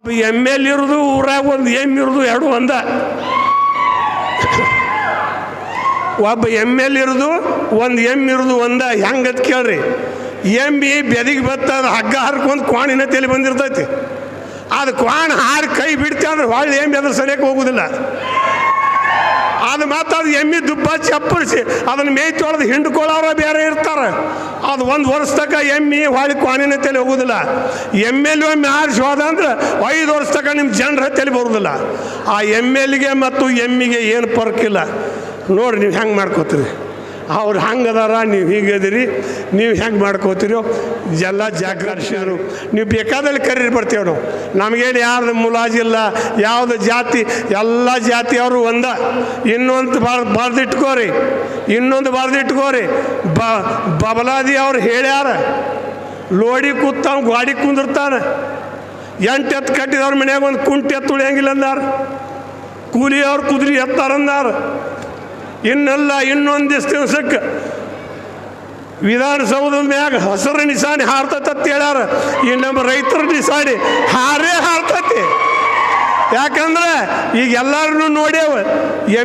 ಎಮ್ಮೆಲ್ ಇರೋದು ಊರಾಗ ಒಂದು ಇರೋದು ಎರಡು ಒಂದ. ಒಬ್ಬ ಎಮ್ಮೆಲ್ ಇರೋದು ಒಂದು ಇರೋದು ಒಂದ. ಹೆಂಗತ್ ಕೇಳ್ರಿ, ಎಮ್ಮಿ ಬೆದಿಗೆ ಬತ್ತದ ಹಗ್ಗ ಹರ್ಕೊಂಡು ಕ್ವಾಣಿನ ತಲೆ ಬಂದಿರ್ತೈತಿ. ಅದು ಕ್ವಾಣ ಹಾರಿ ಕೈ ಬಿಡ್ತೆ ಅಂದ್ರೆ ಹೊಳ್ಳಿ ಎಮ್ಮಿ ಅದ್ರ ಸರಿಯಕ್ಕೆ ಹೋಗುದಿಲ್ಲ. ಅದು ಮತ್ತು ಅದು ಎಮ್ಮಿ ದುಬ್ಬ ಚಪ್ಪರಿಸಿ ಅದನ್ನು ಮೇಯ್ತೊಳ್ದು ಹಿಂಡ್ಕೊಳ್ಳೋರ ಬೇರೆ ಇರ್ತಾರೆ. ಅದು ಒಂದು ವರ್ಷ ತನಕ ಎಮ್ಮಿ ಹೊಳ್ಳಿ ಕ್ವಾಣಿನ ತಲೆ ಹೋಗೋದಿಲ್ಲ. ಎಮ್ಮೆಲ್ ಒಮ್ಮೆ ಆರಿಸಿ ಹೋದ ಅಂದ್ರೆ 5 ವರ್ಷ ತನಕ ನಿಮ್ಮ ಜನರ ತಲೆ ಬರೋದಿಲ್ಲ. ಆ ಎಮ್ಮೆಲ್ಗೆ ಮತ್ತು ಎಮ್ಮಿಗೆ ಏನು ಫರ್ಕಿಲ್ಲ ನೋಡ್ರಿ. ನೀವು ಹೆಂಗೆ ಮಾಡ್ಕೋತೀರಿ, ಅವ್ರು ಹಂಗದಾರ, ನೀವು ಹೀಗದಿರಿ, ನೀವು ಹೆಂಗೆ ಮಾಡ್ಕೋತೀರೋ ಎಲ್ಲ ಜಾಗೃತಿಸಿದ್ರು. ನೀವು ಬೇಕಾದಲ್ಲಿ ಕರೀರಿ ಬರ್ತೇವೆ ನಾವು. ನಮಗೇನು ಯಾರ್ದು ಮುಲಾಜಿಲ್ಲ, ಯಾವುದು ಜಾತಿ, ಎಲ್ಲ ಜಾತಿಯವರು ಒಂದ. ಇನ್ನೊಂದು ಬರ್ದಿಟ್ಕೋರಿ, ಇನ್ನೊಂದು ಬರ್ದಿಟ್ಕೋರಿ. ಬಬಲಾದಿ ಅವ್ರು ಹೇಳ್ಯಾರ, ಲೋಡಿ ಕೂತಾವ ಗಾಡಿ ಕುಂದಿರ್ತಾನೆ. 8 ಎತ್ತು ಕಟ್ಟಿದವ್ರ ಮನ್ಯಾಗ ಒಂದು ಕುಂಟೆ ಎತ್ತು ಉಳಿಯಂಗಿಲ್ಲ ಅಂದಾರ. ಕೂಲಿಯವ್ರು ಕುದುರೆ ಎತ್ತಾರಂದಾರ. ಇನ್ನೆಲ್ಲ ಇನ್ನೊಂದು ದಿವಸಕ್ಕೆ ವಿಧಾನಸೌಧದ ಮ್ಯಾಗ ಹಸಿರು ನಿಶಾನೆ ಹಾರ್ತೈತೆ ಹೇಳ್ಯಾರ. ಈ ನಮ್ಮ ರೈತರ ನಿಶಾನೆ ಹಾರೇ ಹಾರ್ತೈತಿ. ಯಾಕಂದ್ರೆ ಈಗ ಎಲ್ಲರೂ ನೋಡ್ಯಾವ,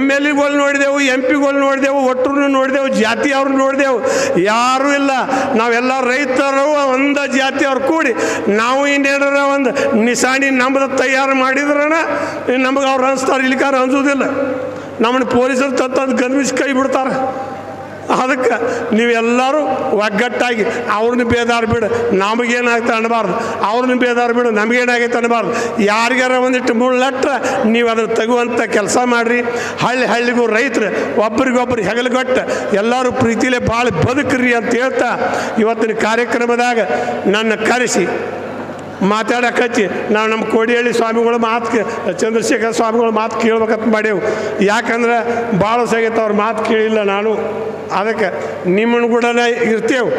MLA ನೋಡಿದೆವು, MP ನೋಡಿದೆವು, ಒಟ್ಟರು ನೋಡಿದೆವು, ಜಾತಿಯವ್ರು ನೋಡಿದೆವು. ಯಾರೂ ಇಲ್ಲ. ನಾವೆಲ್ಲ ರೈತರು ಒಂದು ಜಾತಿಯವ್ರು ಕೂಡಿ ನಾವು ಇನ್ನೇನಾರ ಒಂದು ನಿಶಾನೆ ನಮ್ಮದು ತಯಾರು ಮಾಡಿದ್ರಣ ನಮಗೆ ಅವ್ರು ಅನಿಸ್ತಾರೆ. ಇಲ್ಲಿಕಾರ ಅನ್ಸೋದಿಲ್ಲ. ನಮ್ಮನ್ನು ಪೊಲೀಸರು ತಂದು ಗನ್ವಿಸಿ ಕೈ ಬಿಡ್ತಾರೆ. ಅದಕ್ಕೆ ನೀವೆಲ್ಲರೂ ಒಗ್ಗಟ್ಟಾಗಿ ಅವ್ರನ್ನ ಬೇದಾರ ಬಿಡು, ನಮಗೇನಾಗ್ತದೆ ಅನ್ನಬಾರ್ದು, ಅವ್ರನ್ನ ಬೇದಾರ ಬಿಡು, ನಮಗೇನಾಗೈತೆ ಅನ್ನಬಾರ್ದು. ಯಾರಿಗಾರ ಒಂದಿಟ್ಟು ಮುಳ್ಳಟ್ರೆ ನೀವು ಅದನ್ನು ತೆಗುವಂಥ ಕೆಲಸ ಮಾಡಿರಿ. ಹಳ್ಳಿಗೂ ರೈತರು ಒಬ್ರಿಗೊಬ್ರು ಹೆಗಲುಗೊಟ್ಟು ಎಲ್ಲರೂ ಪ್ರೀತಿಲೇ ಭಾಳ ಬದುಕ್ರಿ ಅಂತ ಹೇಳ್ತಾ ಇವತ್ತಿನ ಕಾರ್ಯಕ್ರಮದಾಗ ನನ್ನ ಕರೆಸಿ ಮಾತಾಡಕತ್ತಿ ನಾವು ನಮ್ಮ ಕೋಡಿಹಳ್ಳಿ ಸ್ವಾಮಿಗಳು ಮಾತು, ಚಂದ್ರಶೇಖರ ಸ್ವಾಮಿಗಳು ಮಾತು ಕೇಳ್ಬೇಕಂತ ಮಾಡೇವು. ಯಾಕಂದ್ರೆ ಭಾಳ ಸಾಗೈತೆ ಅವ್ರ ಮಾತು ಕೇಳಿಲ್ಲ ನಾನು. ಅದಕ್ಕೆ ನಿಮ್ಮನ್ನು ಕೂಡ ಇರ್ತೇವೆ.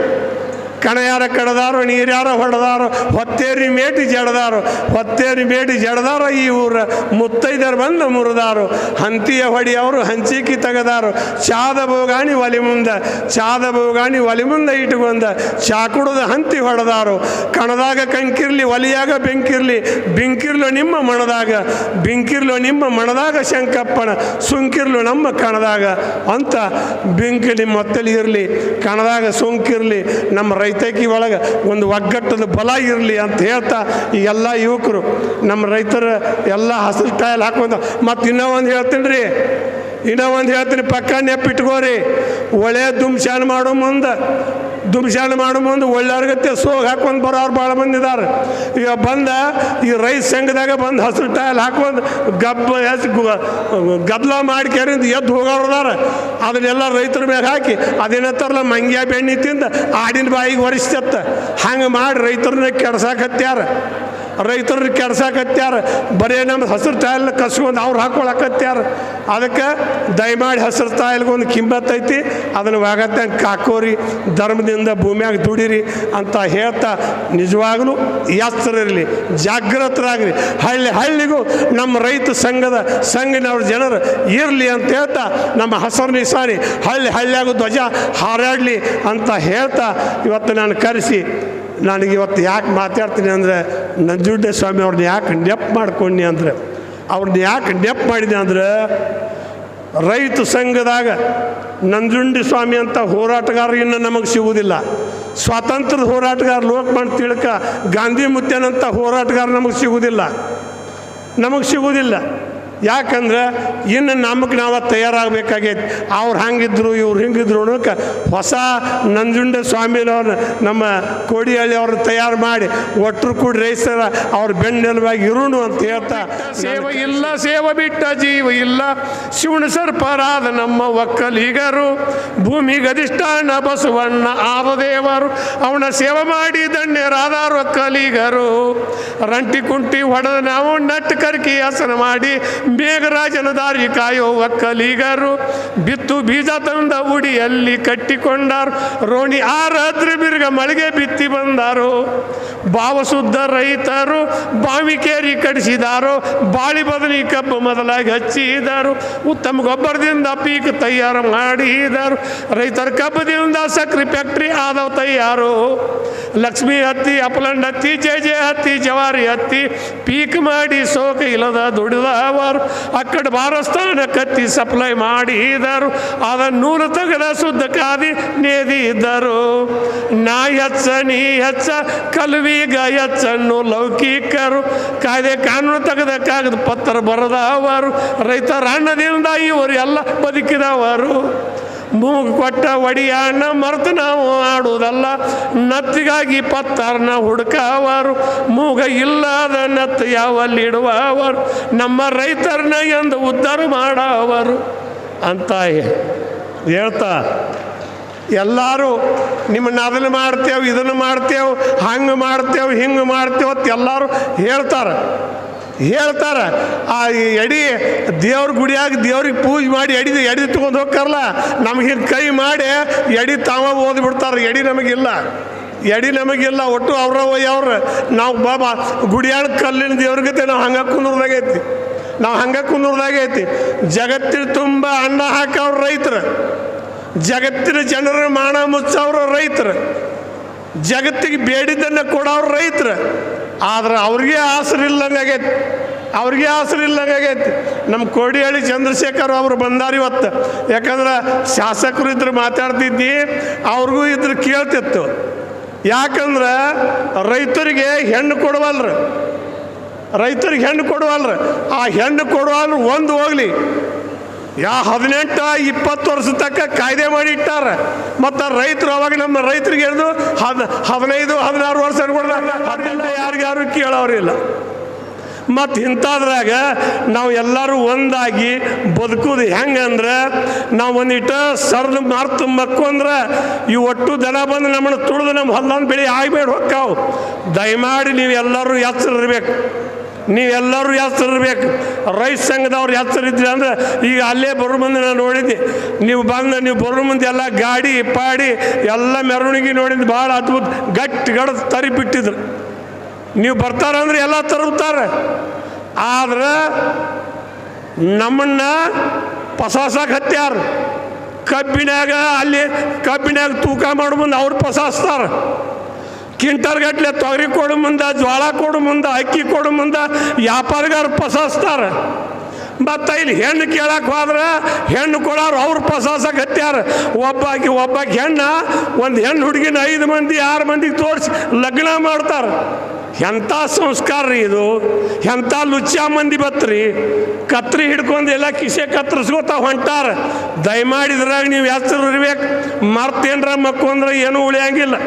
ಕಣಯಾರ ಕಡದಾರೋ, ನೀರ್ಯಾರ ಹೊಡೆದಾರೋ, ಹೊತ್ತೇರಿ ಮೇಟಿ ಜಡದಾರೋ, ಹೊತ್ತೇರಿ ಮೇಟಿ ಜಡದಾರೋ, ಈ ಊರ ಮುತ್ತೈದರು ಬಂದು ಮುರಿದಾರು. ಹಂತಿಯ ಹೊಡಿಯವರು ಹಂಚಿಕಿ ತೆಗೆದಾರು. ಚಾದ ಬೋಗಾಣಿ ಒಲಿ ಮುಂದೆ, ಚಾದ ಬೋಗಾಣಿ ಒಲಿ ಮುಂದೆ ಇಟ್ಕೊಂಡ, ಚಾಕುಡದ ಹಂತಿ ಹೊಡೆದಾರು. ಕಣದಾಗ ಕಂಕಿರ್ಲಿ, ಒಲಿಯಾಗ ಬೆಂಕಿರ್ಲಿ, ಬೆಂಕಿರ್ಲು ನಿಮ್ಮ ಮಣದಾಗ, ಬೆಂಕಿರ್ಲು ನಿಮ್ಮ ಮಣದಾಗ ಶಂಕಪ್ಪನ, ಸುಂಕಿರ್ಲು ನಮ್ಮ ಕಣದಾಗ ಅಂತ. ಬೆಂಕಿ ನಿಮ್ಮ ಹೊತ್ತಲ್ಲಿ ಇರಲಿ, ಕಣದಾಗ ಸುಂಕಿರ್ಲಿ, ನಮ್ಮ ರೈತಕಿ ಒಳಗೆ ಒಂದು ಒಗ್ಗಟ್ಟದ ಬಲ ಇರಲಿ ಅಂತ ಹೇಳ್ತಾ ಈ ಎಲ್ಲ ಯುವಕರು ನಮ್ಮ ರೈತರ ಎಲ್ಲ ಹಸಿರು ಟೈಲ್ ಹಾಕೊಂಡು. ಮತ್ತು ಇನ್ನೂ ಒಂದು ಹೇಳ್ತೀನಿ, ಪಕ್ಕ ನೆಪ್ಪಿಟ್ಕೋರಿ. ಒಳ್ಳೆ ದುಮ್ಶಾನ ಮಾಡೋ ಮುಂದೆ ಒಳ್ಳೆಯವ್ರಿಗತ್ತೆ ಸೋಗ್ ಹಾಕೊಂಡು ಬರೋರು ಭಾಳ ಮಂದಿ ಇದ್ದಾರೆ. ಈಗ ಬಂದ ಈ ರೈತ ಸಂಘದಾಗ ಬಂದು ಹಸಿರು ಟೈಲ್ ಹಾಕೊಂಡು ಗದ್ದಲ ಮಾಡಿ ಕೆರಿಂದ ಎದ್ದು ಹೋಗೋರದಾರ. ಅದನ್ನೆಲ್ಲ ರೈತರ ಮ್ಯಾಗ ಹಾಕಿ ಅದೇನತ್ತಾರಲ್ಲ ಮಂಗ್ಯ ಬೆಣ್ಣೆ ತಿಂದ ಆಡಿನ ಬಾಯಿಗೆ ಒರೆಸ್ತತ್ತ. ಹಂಗೆ ಮಾಡಿ ರೈತರನ್ನ ಕೆಡ್ಸಾಕತ್ಯಾರ. ಬರೀ ನಮ್ಮ ಹಸಿರು ತಾಯಿಲ್ ಕಸ್ಕೊಂಡು ಅವ್ರು ಹಾಕೊಳಕತ್ಯಾರ. ಅದಕ್ಕೆ ದಯಮಾಡಿ ಹಸಿರು ತಾಯಿಲ್ಗೊಂದು ಕಿಮ್ಮತ್ ಐತಿ, ಅದನ್ನು ವಾಗತ್ತಂಗೆ ಕಾಕೋರಿ, ಧರ್ಮದಿಂದ ಭೂಮಿಯಾಗ ದುಡಿರಿ ಅಂತ ಹೇಳ್ತಾ ನಿಜವಾಗಲೂ ಎಚ್ಚರಿರಲಿ, ಜಾಗೃತರಾಗ್ರಿ. ಹಳ್ಳಿಗೂ ನಮ್ಮ ರೈತ ಸಂಘನವ್ರ ಜನರು ಇರಲಿ ಅಂತ ಹೇಳ್ತಾ ನಮ್ಮ ಹಸಿರು ನಿಶಾನೆ ಹಳ್ಳಿಯಾಗೂ ಧ್ವಜ ಹಾರಾಡಲಿ ಅಂತ ಹೇಳ್ತಾ ಇವತ್ತು ನಾನು ಕರೆಸಿ ನನಗೆ ಇವತ್ತು ಯಾಕೆ ಮಾತಾಡ್ತೀನಿ ಅಂದರೆ ನಂಜುಂಡ ಸ್ವಾಮಿ ಅವ್ರನ್ನ ಯಾಕೆ ನೆಪ್ ಮಾಡ್ಕೊಂಡಿ ಅಂದರೆ, ಅವ್ರನ್ನ ಯಾಕೆ ನೆಪ್ ಮಾಡಿದೆ ಅಂದರೆ ರೈತ ಸಂಘದಾಗ ನಂಜುಂಡಿ ಸ್ವಾಮಿ ಅಂತ ಹೋರಾಟಗಾರ ಇನ್ನು ನಮಗೆ ಸಿಗುವುದಿಲ್ಲ. ಸ್ವಾತಂತ್ರ್ಯದ ಹೋರಾಟಗಾರ ಲೋಕಮಾನ್ಯ ತಿಲಕ, ಗಾಂಧಿ ಮುತ್ಯನಂಥ ಹೋರಾಟಗಾರ ನಮಗೆ ಸಿಗುವುದಿಲ್ಲ. ಯಾಕಂದ್ರೆ ಇನ್ನು ನಮಗೆ ನಾವು ತಯಾರಾಗಬೇಕಾಗೈತಿ. ಅವ್ರು ಹಂಗಿದ್ರು ಇವ್ರು ಹಿಂಗಿದ್ರು ಅನ್ನೋಕೆ ಹೊಸ ನಂಜುಂಡ ಸ್ವಾಮಿನವ್ರನ್ನ ನಮ್ಮ ಕೋಡಿಹಳ್ಳಿ ಅವ್ರನ್ನ ತಯಾರು ಮಾಡಿ ಒಟ್ಟರು ಕೂಡ ರೈತರ ಅವ್ರ ಬೆನ್ನೆಲುಬಾಗಿ ಇರೋನು ಅಂತ ಹೇಳ್ತಾ, ಸೇವೆ ಇಲ್ಲ ಸೇವೆ ಬಿಟ್ಟ ಜೀವ ಇಲ್ಲ, ಶಿವನ ಸರ್ಪರಾದ ನಮ್ಮ ಒಕ್ಕಲಿಗರು, ಭೂಮಿಗೆ ಅಧಿಷ್ಠಾನ ಬಸವಣ್ಣ ಆದದೇವರು, ಅವನ ಸೇವೆ ಮಾಡಿ ಧನ್ಯರಾದಾರ ಒಕ್ಕಲಿಗರು. ರಂಟಿ ಕುಂಟಿ ಹೊಡೆದ ನಾವು ನಟ್ಟು ಕರ್ಕಿ ಆಸನ ಮಾಡಿ ಮೇಘರಾಜನ ದಾರಿ ಕಾಯೋ ಒಕ್ಕಲಿಗರು, ಬಿತ್ತು ಬೀಜ ತಂದ ಉಡಿಯಲ್ಲಿ ಕಟ್ಟಿಕೊಂಡಾರು, ರೋಣಿ ಆರಾದ್ರಿ ಬಿರ್ಗ ಮಳೆಗೆ ಬಿತ್ತಿ ಬಂದಾರು. ಭಾವಶುದ್ಧ ರೈತರು ಬಾವಿಕೇರಿ ಕಡಿಸಿದಾರು, ಬಾಳಿ ಬದನಿ ಕಬ್ಬು ಮೊದಲಾಗಿ ಹಚ್ಚಿದಾರು, ಉತ್ತಮ ಗೊಬ್ಬರದಿಂದ ಪೀಕ್ ತಯಾರು ಮಾಡಿದಾರು, ರೈತರ ಕಬ್ಬದಿಂದ ಸಕ್ರೆ ಫ್ಯಾಕ್ಟ್ರಿ ಆದವು ತಯಾರು. ಲಕ್ಷ್ಮಿ ಹತ್ತಿ ಅಪಲಂಡ್ ಹತ್ತಿ ಜೆ ಹತ್ತಿ ಜವಾರಿ ಹತ್ತಿ ಪೀಕ್ ಮಾಡಿ ಸೋಕ ಇಲ್ಲದ ದುಡಿದವರು ಅಕ್ಕಡೆ ಬಾರಸ್ಥಾನ ಕತ್ತಿ ಸಪ್ಲೈ ಮಾಡಿದರು ಅದ ನೂಲು ತೆಗೆದ ಶುದ್ಧ ಕಾದಿ ನೇದಿದ್ದರು ನಾ ಹೆಚ್ಚ ನೀ ಹೆಚ್ಚ ಕಲ್ವಿಗ ಹೆಚ್ಚನ್ನು ಲೌಕಿಕರು ಕಾಯ್ದೆ ಕಾನೂನು ತೆಗೆದ ಕಾಗದ ಪತ್ರ ಬರೆದವರು ರೈತರ ಅನ್ನದಿಂದ ಇವರು ಎಲ್ಲ ಬದುಕಿದವರು ಮೂಗು ಕೊಟ್ಟ ಒಡಿಯಾಣ ಮರೆತು ನಾವು ಆಡುವುದಲ್ಲ ನತ್ತಿಗಾಗಿ ಪತ್ತಾರನ ಹುಡುಕವರು ಮೂಗ ಇಲ್ಲದ ನತ್ತು ಯಾವಲ್ಲಿಡುವವರು ನಮ್ಮ ರೈತರನ್ನ ಎಂದು ಉದ್ಧಾರ ಮಾಡವರು ಅಂತ ಹೇಳ್ತಾ ಎಲ್ಲರೂ ನಿಮ್ಮನ್ನು ಅದನ್ನು ಮಾಡ್ತೇವೆ ಇದನ್ನು ಮಾಡ್ತೇವೆ ಹಂಗೆ ಮಾಡ್ತೇವೆ ಹಿಂಗೆ ಮಾಡ್ತೇವೆ ಅಂತ ಎಲ್ಲರೂ ಹೇಳ್ತಾರೆ ಆ ಎಡಿ ದೇವ್ರ ಗುಡಿಯಾಗ ದೇವ್ರಿಗೆ ಪೂಜೆ ಮಾಡಿ ಎಡಿ ತೊಗೊಂಡು ಹೋಗ್ತಾರಲ್ಲ ನಮಗೆ ಕೈ ಮಾಡಿ ಎಡಿ ತಾವ ಓದ್ಬಿಡ್ತಾರೆ ಎಡಿ ನಮಗಿಲ್ಲ ಒಟ್ಟು ಅವ್ರ ನಾವು ಬಾಬಾ ಗುಡಿಯಾಳ ಕಲ್ಲಿನ ದೇವ್ರಿಗತೆ ನಾವು ಹಂಗೆ ಕುಂದ್ರದಾಗೈತಿ ಜಗತ್ತಿನ ತುಂಬ ಅನ್ನ ಹಾಕವ್ರು ರೈತರು ಜಗತ್ತಿನ ಜನರ ಮಾನ ಮುಚ್ಚವ್ರ ರೈತರು ಜಗತ್ತಿಗೆ ಬೇಡಿದ್ದನ್ನು ಕೊಡೋರು ರೈತರು ಆದ್ರೆ ಅವ್ರಿಗೆ ಆಸರಿಲ್ಲಂಗಾಗೈತಿ ನಮ್ಮ ಕೋಡಿಹಳ್ಳಿ ಚಂದ್ರಶೇಖರ್ ಅವರು ಬಂದಾರ ಇವತ್ತು ಯಾಕಂದ್ರೆ ಶಾಸಕರು ಇದ್ರು ಮಾತಾಡ್ತಿದ್ದಿ ಅವ್ರಿಗೂ ಇದ್ರು ಕೇಳ್ತಿತ್ತು ಯಾಕಂದ್ರೆ ರೈತರಿಗೆ ಹೆಣ್ಣು ಕೊಡುವಲ್ರು ಆ ಹೆಣ್ಣು ಕೊಡುವಲ್ರು ಒಂದು ಹೋಗ್ಲಿ 18-20 ವರ್ಷ ತನಕ ಕಾಯ್ದೆ ಮಾಡಿ ಇಟ್ಟಾರ ಮತ್ತು ರೈತರು ಅವಾಗ ನಮ್ಮ ರೈತರಿಗೆ ಹೇಳಿದು 15-16 ವರ್ಷ ಅದೆಲ್ಲ ಯಾರಿಗಾರು ಕೇಳೋರಿಲ್ಲ ಮತ್ತು ಇಂಥದ್ರಾಗ ನಾವು ಎಲ್ಲರೂ ಒಂದಾಗಿ ಬದುಕೋದು ಹೆಂಗಂದ್ರೆ ನಾವು ಒಂದಿಟ್ಟು ಸರ್ದು ಮಾರ್ತು ಮಕ್ಕೊಂದ್ರೆ ಇವು ಒಟ್ಟು ದನ ಬಂದು ನಮ್ಮನ್ನು ತುಳಿದು ನಮ್ಮ ಹೊಲ್ದಾನ ಬೆಳೆ ಆಗಬೇಡ ಹೊಕ್ಕಾವು ದಯಮಾಡಿ ನೀವೆಲ್ಲರೂ ಎಚ್ಚರಿರ್ಬೇಕು ರೈತ ಸಂಘದವ್ರು ಎಚ್ಚರಿದ್ರಿ ಅಂದ್ರೆ ಈಗ ಅಲ್ಲೇ ಬರೋ ಮುಂದೆ ನಾನು ನೋಡಿದ್ದೆ ನೀವು ಬರೋ ಮುಂದೆ ಎಲ್ಲ ಗಾಡಿ ಪಾಡಿ ಎಲ್ಲ ಮೆರವಣಿಗೆ ನೋಡಿದ್ದು ಭಾಳ ಅದ್ಭುತ ಗಡ್ಡ ತರಿ ಬಿಟ್ಟಿದ್ರು ನೀವು ಬರ್ತಾರಂದ್ರೆ ಎಲ್ಲ ತರುತ್ತಾರೆ ಆದ್ರೆ ನಮ್ಮನ್ನು ಪಸಾಸಕ್ಕೆ ಹತ್ಯಾರ ಕಬ್ಬಿನಾಗ ತೂಕ ಮಾಡೋ ಮುಂದೆ ಅವ್ರು ಪಸಾಸ್ತಾರೆ ಕ್ವಿಂಟಲ್ಗಟ್ಲೆ ತೊಗರಿ ಕೊಡು ಮುಂದೆ ಜ್ವಾಳ ಕೊಡು ಮುಂದೆ ಅಕ್ಕಿ ಕೊಡು ಮುಂದೆ ವ್ಯಾಪಾರಿಗಾರ ಪಸಾಸ್ತಾರೆ ಮತ್ತು ಇಲ್ಲಿ ಹೆಣ್ಣು ಕೇಳಕ್ಕೆ ಹೋದ್ರೆ ಹೆಣ್ಣು ಕೊಡೋರು ಅವ್ರು ಪಸಾಸಕ್ಕೆ ಹತ್ಯಾರ ಒಬ್ಬಾಕಿ ಒಂದು ಹೆಣ್ಣು ಹುಡುಗಿನ 5 ಮಂದಿ 6 ಮಂದಿಗೆ ತೋರಿಸಿ ಲಗ್ನ ಮಾಡ್ತಾರೆ ಎಂಥ ಸಂಸ್ಕಾರ ರೀ ಇದು ಎಂಥ ಲುಚ್ಚ ಮಂದಿ ಬತ್ರಿ ಕತ್ರಿ ಹಿಡ್ಕೊಂಡು ಎಲ್ಲ ಕಿಸೆ ಕತ್ತರಿಸ್ಕೋತ ಹೊಂಟಾರ ದಯಮಾಡಿದ್ರಾಗ ನೀವು ಎಚ್ಚರಿರ್ಬೇಕು ಮರ್ತೇನ್ರ ಮಕ್ಕೊಂದ್ರೆ ಏನೂ ಉಳಿಯಂಗಿಲ್ಲ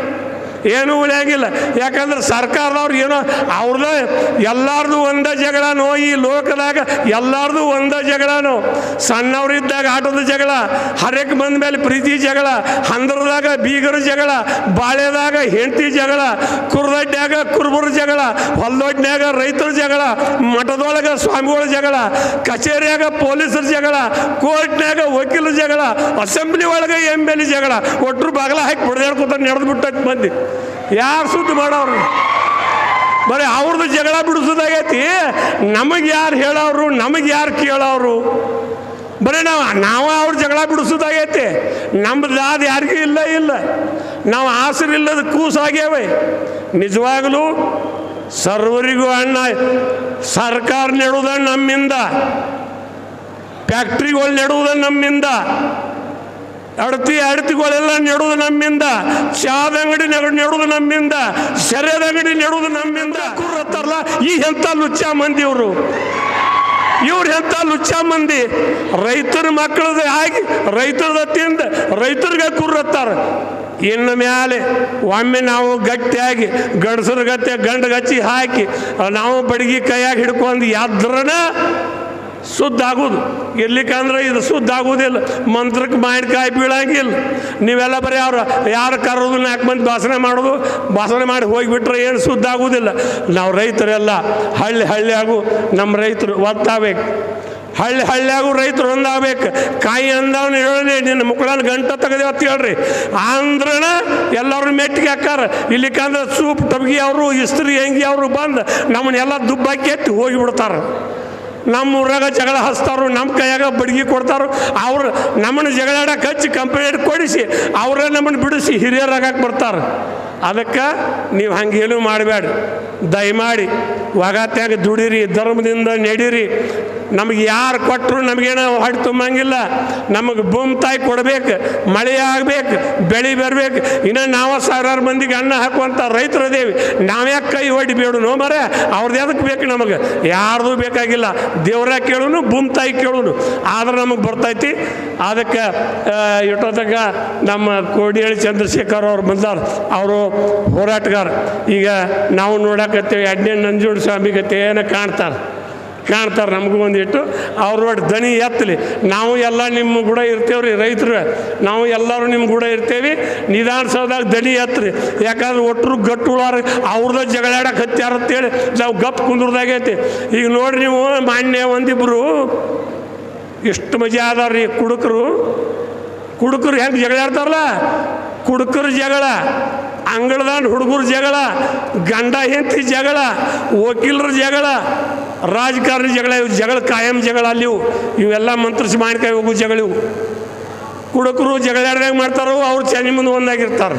ಯಾಕಂದ್ರೆ ಸರ್ಕಾರದವ್ರು ಏನೋ ಅವ್ರದ್ದು ಎಲ್ಲಾರ್ದು ಒಂದೇ ಜಗಳನೋ ಈ ಲೋಕದಾಗ ಎಲ್ಲಾರ್ದು ಒಂದೇ ಜಗಳನೋ ಸಣ್ಣವ್ರಿದ್ದಾಗ ಆಟದ ಜಗಳ ಹರೇಕ್ ಬಂದ ಮೇಲೆ ಪ್ರೀತಿ ಜಗಳ ಹಂದ್ರದಾಗ ಬೀಗರ ಜಗಳ ಬಾಳೆದಾಗ ಹೆಂಡತಿ ಜಗಳ ಕುರ್ದಡ್ಡ್ಯಾಗ ಕುರುಬರ ಜಗಳ ಹೊಲ್ದೊಡ್ನ್ಯಾಗ ರೈತರ ಜಗಳ ಮಠದೊಳಗೆ ಸ್ವಾಮಿಗಳ ಜಗಳ ಕಚೇರಿಯಾಗ ಪೊಲೀಸರ ಜಗಳ ಕೋರ್ಟ್ನ್ಯಾಗ ವಕೀಲರ ಜಗಳ ಅಸೆಂಬ್ಲಿ ಒಳಗೆ MLA ಜಗಳ ಒಟ್ಟರು ಬಾಗಲ ಹಾಕಿ ಹೊಡೆದಾಡ್ಕೊತ ನಡೆದು ಬಿಟ್ಟೈತಿ ಮಂದಿ ಯಾರು ಸುದ್ದಿ ಮಾಡೋರು ಬರೀ ಅವ್ರದ್ದು ಜಗಳ ಬಿಡಿಸೋದಾಗೈತಿ ನಮಗೆ ಯಾರು ಹೇಳೋರು ನಮಗೆ ಯಾರು ಕೇಳೋರು ಬರೀ ನಾವು ಅವ್ರ ಜಗಳ ಬಿಡಿಸೋದಾಗೈತಿ ನಮ್ಮದಾದ ಯಾರಿಗೂ ಇಲ್ಲ ನಾವು ಆಸರಿಲ್ಲದ ಕೂಸಾಗ್ಯಾವೆ ನಿಜವಾಗಲೂ ಸರ್ವರಿಗೂ ಅಣ್ಣ ಸರ್ಕಾರ ನೆಡುವುದ ನಮ್ಮಿಂದ ಫ್ಯಾಕ್ಟ್ರಿಗಳು ನೆಡುವುದ ನಮ್ಮಿಂದ ಅಡತಿಗಳೆಲ್ಲ ನೆಡುವುದು ನಮ್ಮಿಂದ ಚಾದ ಅಂಗಡಿ ನೆಡುವುದು ನಮ್ಮಿಂದ ಸೆರೆದ ಅಂಗಡಿ ನೆಡುವುದು ನಮ್ಮಿಂದ ಕುರ್ರತ್ತಾರಲ್ಲ ಈ ಎಂಥ ಲುಚ್ಚ ಮಂದಿ ಇವರು ಎಂಥ ಲುಚ್ಚ ಮಂದಿ ರೈತರ ಮಕ್ಕಳದ ಆಗಿ ರೈತರದ ತಿಂದ ರೈತರಿಗೆ ಕುರ್ರತ್ತಾರ ಇನ್ನು ಮೇಲೆ ಒಮ್ಮೆ ನಾವು ಗಟ್ಟಿಯಾಗಿ ಗಂಡಸರ ಗತ್ತೆ ಗಂಡಗಚ್ಚಿ ಹಾಕಿ ನಾವು ಬಡಗಿ ಕೈಯಾಗಿ ಹಿಡ್ಕೊಂಡು ಯಾದ್ರನ ಶುದ್ಧ ಆಗೋದು ಇರ್ಲಿಕ್ಕಂದ್ರೆ ಇದು ಶುದ್ಧ ಆಗೋದಿಲ್ಲ ಮಂತ್ರಕ್ಕೆ ಮಾವಿನಕಾಯಿ ಬೀಳಂಗಿಲ್ಲ ನೀವೆಲ್ಲ ಬರೀ ಅವ್ರು ಯಾರು ಕರೋದು 4 ಮಂದಿ ಭಾಷಣ ಮಾಡಿ ಹೋಗಿಬಿಟ್ರೆ ಏನು ಶುದ್ಧ ಆಗೋದಿಲ್ಲ ನಾವು ರೈತರೆಲ್ಲ ಹಳ್ಳಿಯಾಗೂ ನಮ್ಮ ರೈತರು ಒತ್ತಾಗಬೇಕು ಹಳ್ಳಿಯಾಗೂ ರೈತರು ಒಂದಾಗಬೇಕು ಕಾಯಿ ಅಂದವನು ಹೇಳಿ ನಿನ್ನ ಮುಕ್ಕಳನ್ನ ಗಂಟ ತೆಗೆದೇವ ಅಂತ ಹೇಳ್ರಿ ಆಂಧ್ರನ ಎಲ್ಲರೂ ಮೆಟ್ಟಿಗೆ ಹಾಕಾರ ಇಲ್ಲಿಕ್ಕಂದ್ರೆ ಸೂಪ್ ಟಬ್ಗಿ ಅವರು ಇಸ್ತ್ರಿ ಹೆಂಗಿ ಅವರು ಬಂದು ನಮ್ಮನ್ನೆಲ್ಲ ದುಬ್ಬಾಕಿ ಎತ್ತಿ ಹೋಗಿಬಿಡ್ತಾರೆ ನಮ್ಮ ಊರಾಗ ಜಗಳ ಹಚ್ತಾರು ನಮ್ಮ ಕೈಯಾಗ ಬಡ್ಗಿ ಕೊಡ್ತಾರೋ ಅವ್ರು ನಮ್ಮನ್ನು ಜಗಳಾಡಕ್ಕೆ ಹಚ್ಚಿ ಕಂಪ್ಲೇಂಟ್ ಕೊಡಿಸಿ ಅವರೇ ನಮ್ಮನ್ನು ಬಿಡಿಸಿ ಹಿರಿಯರಾಗಕ್ಕೆ ಬರ್ತಾರೆ ಅದಕ್ಕೆ ನೀವು ಹಂಗೇನು ಮಾಡಬೇಡ್ರಿ. ದಯಮಾಡಿ ಒಗತ್ಯಾಗ ದುಡೀರಿ, ಧರ್ಮದಿಂದ ನಡೀರಿ. ನಮಗೆ ಯಾರು ಕೊಟ್ಟರು ನಮಗೇನೋ ಹೊಟ್ಟೆ ತುಂಬಂಗಿಲ್ಲ. ನಮಗೆ ಭೂಮಿ ತಾಯಿ ಕೊಡ್ಬೇಕು, ಮಳೆ ಆಗ್ಬೇಕು, ಬೆಳೆ ಬರ್ಬೇಕು. ಇನ್ನು ನಾವು ಸಾವಿರಾರು ಮಂದಿಗೆ ಅನ್ನ ಹಾಕುವಂಥ ರೈತರು ಅದೇವಿ. ನಾವ್ಯಾಕೆ ಕೈ ಹೊಡಿ ಬೇಡನು ಮರ? ಅವ್ರದ್ದು ಎದಕ್ಕೆ ಬೇಕು ನಮಗೆ? ಯಾರ್ದು ಬೇಕಾಗಿಲ್ಲ. ದೇವ್ರ ಕೇಳೋನು, ಭೂಮಿ ತಾಯಿ ಕೇಳೋನು, ಆದ್ರೆ ನಮಗೆ ಬರ್ತೈತಿ. ಅದಕ್ಕೆ ಇಟ್ಟೋತಕ್ಕ ನಮ್ಮ ಕೋಡಿಹಳ್ಳಿ ಚಂದ್ರಶೇಖರ್ ಅವ್ರು ಬಂದಾರ, ಅವರು ಹೋರಾಟಗಾರ. ಈಗ ನಾವು ನೋಡಕತ್ತೇವೆ ಎಡ್ನೆ ನಂಜುಂಡ ಸ್ವಾಮಿ ಗತೆ ಏನೋ ಕಾಣ್ತಾರೆ ನಮಗೂ ಒಂದಿಟ್ಟು. ಅವ್ರು ನೋಡಿ ದನಿ ಎತ್ತಲಿ. ನಾವು ಎಲ್ಲ ನಿಮ್ಮ ಕೂಡ ಇರ್ತೇವೆ ರೀ ರೈತರು, ನಾವು ಎಲ್ಲರೂ ನಿಮ್ಮ ಕೂಡ ಇರ್ತೇವೆ. ನಿಧಾನಸೌದಾಗ ದನಿ ಎತ್ತರಿ. ಯಾಕಂದ್ರೆ ಒಟ್ಟರು ಗಟ್ಟುಳಾರ ಅವ್ರದ್ದು ಜಗಳಾಡಕ್ಕೆ ಹತ್ಯಾರ ಅಂತೇಳಿ ನಾವು ಗಪ್ ಕುಂದ್ರದಾಗೈತಿ. ಈಗ ನೋಡ್ರಿ ನೀವು, ಮಾನ್ಯ ಒಂದಿಬ್ಬರು ಎಷ್ಟು ಮಜಾ ಅದಾರ ರೀ. ಕುಡುಕರು ಹೆಂಗೆ ಜಗಳಾಡ್ತಾರಲ್ಲ, ಕುಡುಕರ ಜಗಳ, ಅಂಗಳದಾಂಡ್ ಹುಡುಗರ ಜಗಳ, ಗಂಡ ಹೆಂಡತಿ ಜಗಳ, ವಕೀಲರ ಜಗಳ, ರಾಜಕಾರಣಿ ಜಗಳ. ಇವು ಜಗಳ ಕಾಯಂ ಜಗಳ ಅಲ್ಲಿವು. ಇವೆಲ್ಲ ಮಂತ್ರಿಸಿ ಮಾಣಿಕಾಯಿ ಹೋಗೋ ಜಗಳ ಇವು. ಕುಡುಕರು ಜಗಳಾಡ್ದಂಗೆ ಮಾಡ್ತಾರೋ, ಅವ್ರು ಚೆನ್ನಿ ಮುಂದೆ ಒಂದಾಗಿರ್ತಾರೆ.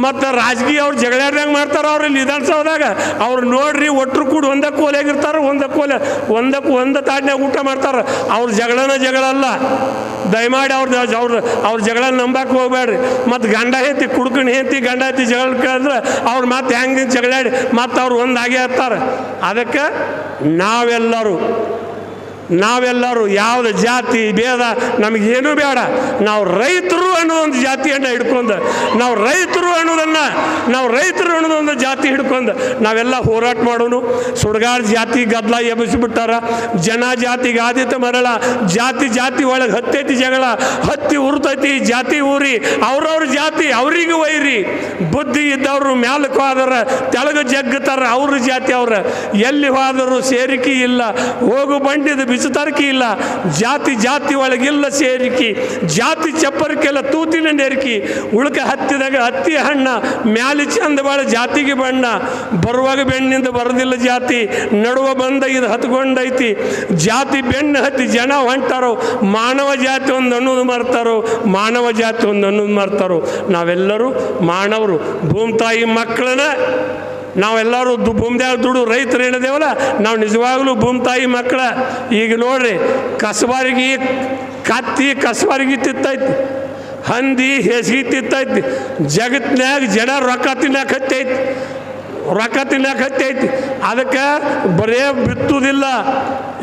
ಮತ್ತು ರಾಜಕೀಯ ಅವ್ರು ಜಗಳಾಡ್ದಂಗೆ ಮಾಡ್ತಾರೆ. ಅವ್ರು ಇಲ್ಲಿ ವಿಧಾನಸೌಧದಾಗ ಅವ್ರು ನೋಡ್ರಿ ಒಟ್ಟರು ಕೂಡ ಒಂದೇ ಕೋಲೆಯಾಗಿರ್ತಾರೆ, ಒಂದೇ ತಾಟ್ನ್ಯಾಗ ಊಟ ಮಾಡ್ತಾರೆ. ಅವ್ರ ಜಗಳ ಅಲ್ಲ. ದಯಮಾಡಿ ಅವ್ರ ಜಗಳ ನಂಬಕ್ಕೆ ಹೋಗ್ಬೇಡ್ರಿ. ಮತ್ತು ಗಂಡ ಹೆಂಡತಿ ಕುಡ್ಕಣಿ ಹೆಂಡತಿ ಗಂಡ ಹೆಂಡತಿ ಜಗಳ ಕೇಳಿದ್ರೆ ಅವ್ರು ಮತ್ತೆ ಹೆಂಗೆ ಜಗಳಾಡಿ ಮತ್ತು ಅವ್ರು ಒಂದಾಗೇ ಇರ್ತಾರೆ. ಅದಕ್ಕೆ ನಾವೆಲ್ಲರೂ ಯಾವ್ದು ಜಾತಿ ಭೇದ ನಮಗೇನೂ ಬೇಡ. ನಾವು ರೈತರು ಅನ್ನೋ ಒಂದು ಜಾತಿಯನ್ನು ಹಿಡ್ಕೊಂಡು, ನಾವು ರೈತರು ಅನ್ನೋದೊಂದು ಜಾತಿ ಹಿಡ್ಕೊಂಡು ನಾವೆಲ್ಲ ಹೋರಾಟ ಮಾಡೋನು. ಸುಡ್ಗಾಡು ಜಾತಿ ಗದ್ದಲ ಎಬ್ಬಿಸಿಬಿಟ್ಟಾರ. ಜನ ಜಾತಿಗೆ ಆದಿತ್ಯ ಮರಳ, ಜಾತಿ ಒಳಗೆ ಹತ್ತೈತಿ ಜಗಳ, ಹತ್ತಿ ಉರ್ತೈತಿ ಜಾತಿ ಊರಿ. ಅವ್ರವ್ರ ಜಾತಿ ಅವ್ರಿಗೆ ಒಯ್ರಿ. ಬುದ್ಧಿ ಇದ್ದವರು ಮ್ಯಾಲಕ್ಕೆ ಹೋದ್ರ ತೆಳಗ ಜಗ್ಗತಾರ. ಅವ್ರ ಜಾತಿ ಅವ್ರ ಎಲ್ಲಿ ಹೋದರೂ ಸೇರಿಕೆ ಇಲ್ಲ, ಹೋಗು ಬಂಡಿದ ಬಿಚ್ಚತರ್ಕಿ ಇಲ್ಲ. ಜಾತಿ ಒಳಗಿಲ್ಲ ಸೇರಿಕಿ, ಜಾತಿ ಚಪ್ಪರಕ್ಕೆಲ್ಲ ತೂತಿನ ನೆರಿಕಿ. ಉಳ್ಕ ಹತ್ತಿದಾಗ ಹತ್ತಿ ಹಣ್ಣ, ಮ್ಯಾಲಿ ಚಂದ ಬಾಳ ಜಾತಿಗೆ ಬಣ್ಣ. ಬರುವಾಗ ಬೆಣ್ಣಿಂದ ಬರೋದಿಲ್ಲ ಜಾತಿ, ನಡುವ ಬಂದ ಇದು ಹತ್ಕೊಂಡೈತಿ. ಜಾತಿ ಬೆನ್ನು ಹತ್ತಿ ಜನ ಹೊಂಟಾರೋ, ಮಾನವ ಜಾತಿ ಒಂದು ಅನ್ನೋದು ಮರ್ತಾರೋ. ನಾವೆಲ್ಲರೂ ಮಾನವರು, ಭೂಮಿ ತಾಯಿ ಮಕ್ಕಳನ್ನ ನಾವೆಲ್ಲರೂ ಭೂಮಿದಾಗ ದುಡು ರೈತರು ಏನಿದೇವಲ್ಲ, ನಾವು ನಿಜವಾಗ್ಲೂ ಭೂಮಿ ತಾಯಿ ಮಕ್ಕಳ. ಈಗ ನೋಡ್ರಿ, ಕಸಬಾರಿಗೆ ತಿತ್ತೈತಿ, ಹಂದಿ ಹೆಸ್ಗಿ ತಿತ್ತೈತಿ. ಜಗತ್ತಿನಾಗ ಜನ ರೊಕ್ಕ ತಿನ್ನಕತ್ತೈತಿ. ಅದಕ್ಕೆ ಬರೇ ಬಿತ್ತುವುದಿಲ್ಲ,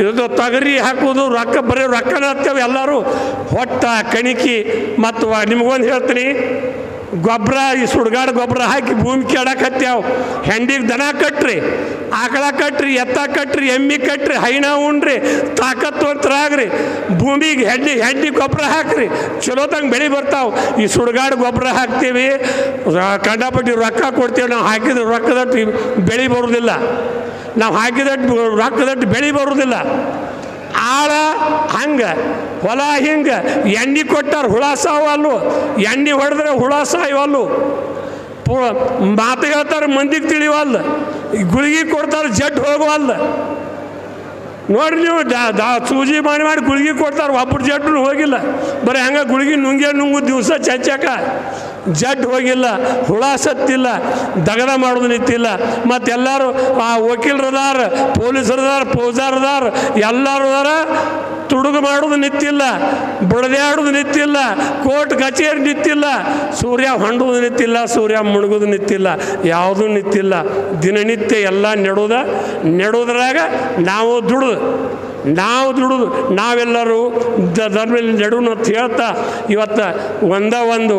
ಇದು ತೊಗರಿ ಹಾಕೋದು, ಬರೀ ರೊಕ್ಕನ ಹತ್ತೇವೆ ಎಲ್ಲರೂ. ಹೊಟ್ಟ ಕಣಿಕಿ. ಮತ್ತು ನಿಮಗೊಂದು ಹೇಳ್ತೀನಿ, ಗೊಬ್ಬರ, ಈ ಸುಡ್ಗಾಡು ಗೊಬ್ಬರ ಹಾಕಿ ಭೂಮಿ ಕೆಡಕತ್ಯಾವ. ಹೆಂಡಿಗೆ ದನ ಕಟ್ರಿ, ಆಕಳ ಕಟ್ರಿ, ಎತ್ತ ಕಟ್ರಿ, ಎಮ್ಮಿ ಕಟ್ರಿ, ಹೈನ ಉಣ್ರಿ, ತಾಕತ್ವಂತರಾಗ್ರಿ. ಭೂಮಿಗೆ ಹೆಂಡಿ ಗೊಬ್ಬರ ಹಾಕ್ರಿ, ಚಲೋತಂಗೆ ಬೆಳೆ ಬರ್ತಾವೆ. ಈ ಸುಡ್ಗಾಡು ಗೊಬ್ಬರ ಹಾಕ್ತೀವಿ, ಕಂಡಪಟ್ಟಿ ರೊಕ್ಕ ಕೊಡ್ತೀವಿ. ನಾವು ಹಾಕಿದ್ರೆ ರೊಕ್ಕದಟ್ಟು ಬೆಳೆ ಬರೋದಿಲ್ಲ, ನಾವು ಹಾಕಿದಟ್ಟು ರೊಕ್ಕದಟ್ಟು ಬೆಳೆ ಬರೋದಿಲ್ಲ. ಆಳ ಹಂಗೆ, ಹೊಲ ಹಿಂಗೆ. ಎಣ್ಣೆ ಕೊಟ್ಟಾರ, ಹುಳ ಸಾವಲ್ಲು. ಎಣ್ಣೆ ಹೊಡೆದ್ರೆ ಹುಳ ಸಾಯವಲ್ಲು. ಮಾತು ಹೇಳ್ತಾರೆ, ಮಂದಿಗೆ ತಿಳಿವಲ್ಲ. ಗುಳಿಗೆ ಕೊಡ್ತಾರೆ, ಜಡ್ ಹೋಗವಲ್ಲ. ನೋಡ್ರಿ ನೀವು, ಸೂಜಿ ಮಾಡಿ ಗುಳಿಗೆ ಕೊಡ್ತಾರೆ, ಒಬ್ಬರು ಜಡ್ಡು ಹೋಗಿಲ್ಲ. ಬರೀ ಹಂಗೆ ಗುಳಿಗೆ ನುಂಗು ದಿವಸ ಚಚ್ಚಾಕ ಜಡ್ ಹೋಗಿಲ್ಲ, ಹುಳ ಸತ್ತಿಲ್ಲ, ದಗದ ಮಾಡೋದು ನಿಂತಿಲ್ಲ. ಮತ್ತೆಲ್ಲರೂ ವಕೀಲರದಾರ, ಪೊಲೀಸರದಾರ, ಫೌಜಾರದಾರ, ಎಲ್ಲರೂ ಅದಾರ. ತುಡುಗು ಮಾಡೋದು ನಿಂತಿಲ್ಲ, ಬಡದಾಡೋದು ನಿಂತಿಲ್ಲ, ಕೋರ್ಟ್ ಕಚೇರಿ ನಿಂತಿಲ್ಲ, ಸೂರ್ಯ ಹೊಂಡೋದು ನಿಂತಿಲ್ಲ, ಸೂರ್ಯ ಮುಳುಗೋದು ನಿಂತಿಲ್ಲ, ಯಾವುದೂ ನಿಂತಿಲ್ಲ. ದಿನನಿತ್ಯ ಎಲ್ಲ ನೆಡೋದ್ರಾಗ ನಾವು ದುಡುದು ನಾವೆಲ್ಲರೂ ಧರ್ಮದಲ್ಲಿ ನೆಡುನು ಅಂತ ಹೇಳ್ತಾ, ಇವತ್ತು ಒಂದು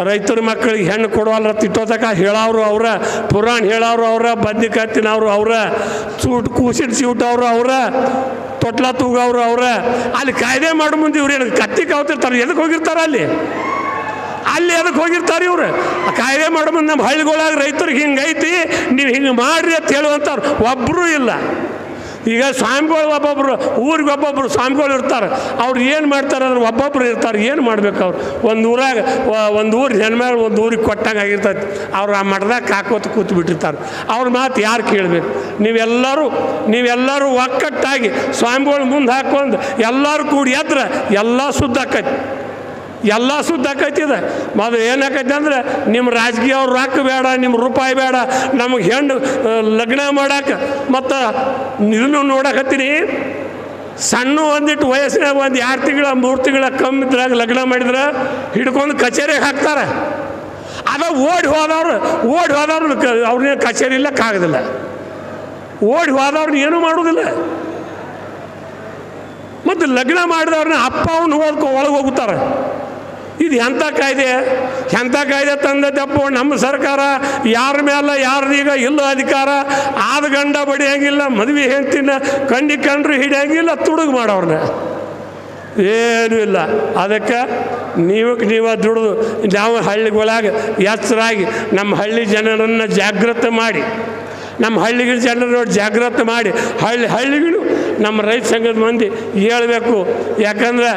ರೈತರ ಮಕ್ಕಳಿಗೆ ಹೆಣ್ಣು ಕೊಡುವಲ್ಲ ತಿಟ್ಟೋತಕ ಹೇಳೋರು ಅವರ, ಪುರಾಣ ಹೇಳೋರು ಅವರ, ಬದ್ನಿಕಾಯ್ತಿನವರು ಅವರ, ಕೂಸಿನ ಸೀಟವ್ರು ಅವರ, ತೊಟ್ಲ ತೂಗವ್ರು ಅವರ. ಅಲ್ಲಿ ಕಾಯ್ದೆ ಮಾಡೋ ಮುಂದೆ ಇವ್ರು ಕತ್ತಿ ಕಾವ್ತಿರ್ತಾರೆ. ಎದಕ್ಕೆ ಹೋಗಿರ್ತಾರೆ ಅಲ್ಲಿ ಎದಕ್ಕೆ ಹೋಗಿರ್ತಾರೆ ಇವ್ರು? ಕಾಯ್ದೆ ಮಾಡೋ ಮುಂದೆ ನಮ್ಮ ಹಳ್ಳಿಗಳಾಗ ರೈತರಿಗೆ ಹಿಂಗೈತಿ, ನೀವು ಹಿಂಗೆ ಮಾಡ್ರಿ ಅಂತ ಹೇಳುವಂಥವ್ರು ಒಬ್ಬರೂ ಇಲ್ಲ. ಈಗ ಸ್ವಾಮಿಗಳು ಒಬ್ಬೊಬ್ಬರು, ಊರಿಗೆ ಒಬ್ಬೊಬ್ಬರು ಸ್ವಾಮಿಗಳು ಇರ್ತಾರೆ. ಅವ್ರು ಏನು ಮಾಡ್ತಾರೆ ಅಂದ್ರೆ ಒಬ್ಬೊಬ್ರು ಇರ್ತಾರೆ. ಏನು ಮಾಡ್ಬೇಕು ಅವ್ರು? ಒಂದು ಊರು ಹೆಣ್ಮಗಳು ಒಂದು ಊರಿಗೆ ಕೊಟ್ಟಂಗೆ ಆಗಿರ್ತೈತಿ. ಅವ್ರು ಆ ಮಠದಾಗ ಕಾಕೋತ ಕೂತು ಬಿಟ್ಟಿರ್ತಾರೆ. ಅವ್ರ ಮಾತು ಯಾರು ಕೇಳಬೇಕು? ನೀವೆಲ್ಲರೂ ಒಕ್ಕಟ್ಟಾಗಿ ಸ್ವಾಮಿಗಳು ಮುಂದೆ ಹಾಕ್ಕೊಂಡು ಎಲ್ಲರೂ ಕೂಡಿ ಎದ್ರೆ ಎಲ್ಲ ಶುದ್ಧ ಆಕೈತಿ. ಎಲ್ಲ ಸುದ್ದಾಕೈತಿದೆ. ಮೊದಲು ಏನಾಕೈತಿ ಅಂದ್ರೆ ನಿಮ್ಮ ರಾಜಕೀಯ ಅವ್ರು ರೊಕ್ಕ ಬೇಡ, ನಿಮ್ಮ ರೂಪಾಯಿ ಬೇಡ, ನಮಗೆ ಹೆಣ್ಣು ಲಗ್ನ ಮಾಡಕ್ಕೆ ಮತ್ತು ಇದನ್ನು ನೋಡಕತ್ತೀನಿ. ಸಣ್ಣ ಒಂದಿಟ್ಟು ವಯಸ್ಸಿನಾಗ ಒಂದು 2 ತಿಂಗಳ 3 ತಿಂಗಳ ಕಮ್ಮಿ ಇದ್ರಾಗ ಲಗ್ನ ಮಾಡಿದ್ರೆ ಹಿಡ್ಕೊಂಡು ಕಚೇರಿಗೆ ಹಾಕ್ತಾರೆ. ಅದ ಓಡಿ ಹೋದವ್ರು ಅವ್ರನ್ನೇ ಕಚೇರಿ ಇಲ್ಲಕ್ಕಾಗೋದಿಲ್ಲ. ಓಡಿ ಹೋದವ್ರನ್ನ ಏನೂ ಮಾಡೋದಿಲ್ಲ. ಮತ್ತು ಲಗ್ನ ಮಾಡಿದವ್ರನ್ನ ಅಪ್ಪ ಅವನು ಒಳಗೆ ಹೋಗ್ತಾರೆ. ಇದು ಎಂಥ ಕಾಯ್ದೆ ತಂದದ್ದಪ್ಪ ನಮ್ಮ ಸರ್ಕಾರ. ಯಾರ ಮೇಲೆ ಯಾರ್ದೀಗ ಇಲ್ಲ ಅಧಿಕಾರ. ಆದ ಗಂಡ ಬಡಿಯಂಗಿಲ್ಲ, ಮದುವೆ ಹೆಂಡ್ತಿನ ಕಂಡ್ರು ಹಿಡಿಯಂಗಿಲ್ಲ, ತುಡುಗು ಮಾಡೋರ್ನ ಏನೂ ಇಲ್ಲ. ಅದಕ್ಕೆ ನೀವು ದುಡಿದು ನಾವು ಹಳ್ಳಿಗಳಾಗ ಎಚ್ಚರಾಗಿ ನಮ್ಮ ಹಳ್ಳಿ ಜನರನ್ನು ಜಾಗೃತಿ ಮಾಡಿ, ನಮ್ಮ ಹಳ್ಳಿಗಳ ಜನರು ಜಾಗೃತಿ ಮಾಡಿ ಹಳ್ಳಿಗಳು ನಮ್ಮ ರೈತ ಸಂಘದ ಮಂದಿ ಹೇಳಬೇಕು. ಯಾಕಂದ್ರೆ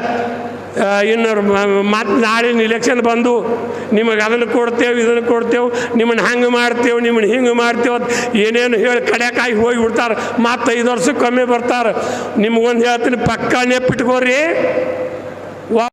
ಇನ್ನೊರು ಮತ್ತು ನಾಳಿನ ಇಲೆಕ್ಷನ್ ಬಂದು ನಿಮಗೆ ಅದನ್ನು ಕೊಡ್ತೇವೆ, ಇದನ್ನು ಕೊಡ್ತೇವೆ, ನಿಮ್ಮನ್ನು ಹಂಗೆ ಮಾಡ್ತೇವೆ, ನಿಮ್ಮನ್ನು ಹಿಂಗೆ ಮಾಡ್ತೇವೆ ಅಂತ ಏನೇನು ಹೇಳಿ ಕಡೆಕಾಗಿ ಹೋಗಿಬಿಡ್ತಾರೆ. ಮತ್ತು 5 ವರ್ಷಕ್ಕೊಮ್ಮೆ ಬರ್ತಾರೆ. ನಿಮ್ಗೊಂದು ಹೇಳ್ತೀನಿ, ಪಕ್ಕ ನೆಪ್ಪಿಟ್ಕೋರಿ.